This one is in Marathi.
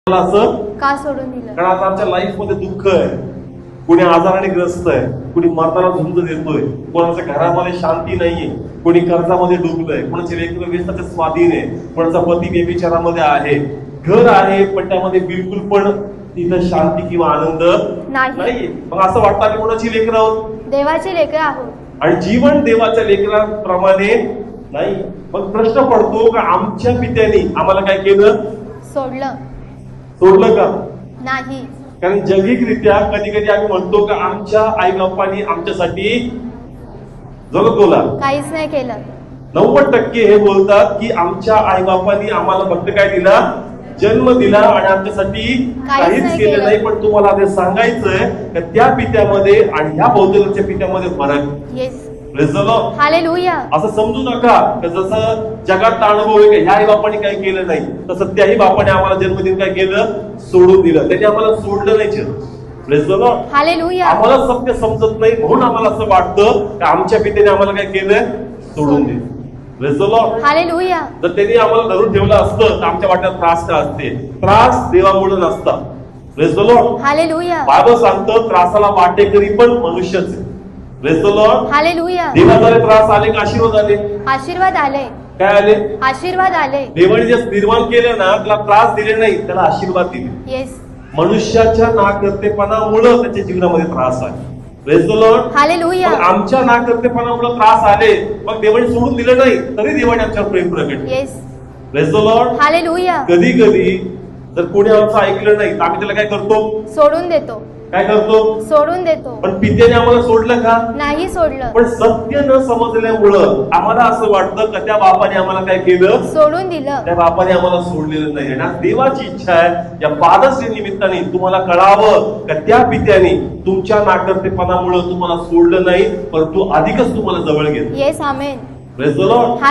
असं का सोडून दिलं? कारण आता आमच्या लाईफ मध्ये दुःख आहे, कुणी आजाराने ग्रस्त आहे, कुणी मरणाला झुंज देतोय, कोणाच्या घरामध्ये शांती नाहीये, कोणी कर्जामध्ये डुबलंय, कोणाचे लेकरं व्यसनाच्या स्वाधीन आहे, कोणाचा पती व्यभिचारामध्ये आहे, घर आहे पण त्यामध्ये बिलकुल पण तिथं शांती किंवा आनंद नाहीये. मग असं वाटतं आम्ही कोणाची लेकरं आहोत? देवाचे लेकरं आहोत आणि जीवन देवाच्या लेकराप्रमाणे नाही. मग प्रश्न पडतो का आमच्या पित्याने आम्हाला काय केलं? सोडलं का? नाही. कारण जैविकरित्या कधी कधी आम्ही म्हणतो का आमच्या आई बापांनी आमच्यासाठी जगतोला काहीच नाही केलं. 90% हे बोलतात की आमच्या आई बापांनी आम्हाला फक्त काय दिला? जन्म दिला आणि आमच्यासाठी काहीच केलं नाही. पण तुम्हाला ते सांगायचंय की त्या पित्यामध्ये आणि ह्या भौतिकच्या पित्यामध्ये फरक. येस. हालेलुया. असं समजू नका की जसं जगात अनुभव आहे ह्या आई बापाने काही केलं नाही, तसं त्याही बापाने आम्हाला जन्मदिन काय केलं? सोडून दिलं. त्याने आम्हाला सोडलं नाही. हालेलुया. आम्हाला सत्य समजत नाही म्हणून आम्हाला असं वाटतं की आमच्या पित्याने आम्हाला काय केलं? सोडून दिलं. हालेलुया. जर त्यांनी आम्हाला धरून ठेवलं असतं तर आमच्या वाट्यात त्रास का असते? त्रास देवामुळे नसता. हालेलुया. बायबल सांगतं त्रासाला वाटेकरी पण मनुष्यच आहे. हालेलुया. देवाद्वारे त्रास आले का आशीर्वाद आले? आशीर्वाद आले. काय आले? आशीर्वाद आले. देवाने जे निर्माण केलं ना त्याला त्रास दिले नाही, त्याला आशीर्वाद दिले. येस. मनुष्याच्या नाकर्तेपणामुळे त्याच्या जीवनामध्ये त्रास आहे. हालेलुया. आमच्या नाकर्तेपणामुळे त्रास आले, मग देवाने सोडून दिलं नाही तरी देवाने आमच्यावर प्रेम प्रकट. येस. हालेलुया. कधी कधी जर कोणी आमचं ऐकलं नाही तर आम्ही त्याला काय करतो? सोडून देतो. काय करतो? सोडून देतो. पण पित्याने आम्हाला सोडलं का? नाही सोडलं. पण सत्य न समजल्यामुळं आम्हाला असं वाटतं का त्या बापाने आम्हाला काय केलं? सोडून दिलं. त्या बापाने आम्हाला सोडलेलं नाही. आणि देवाची इच्छा आहे या फादर्स डे निमित्ताने तुम्हाला कळावं का त्या पित्याने तुमच्या नाकर्तेपणामुळे तुम्हाला सोडलं नाही, परंतु अधिकच तुम्हाला जवळ घेतलं. Yes. Amen. Praise the Lord.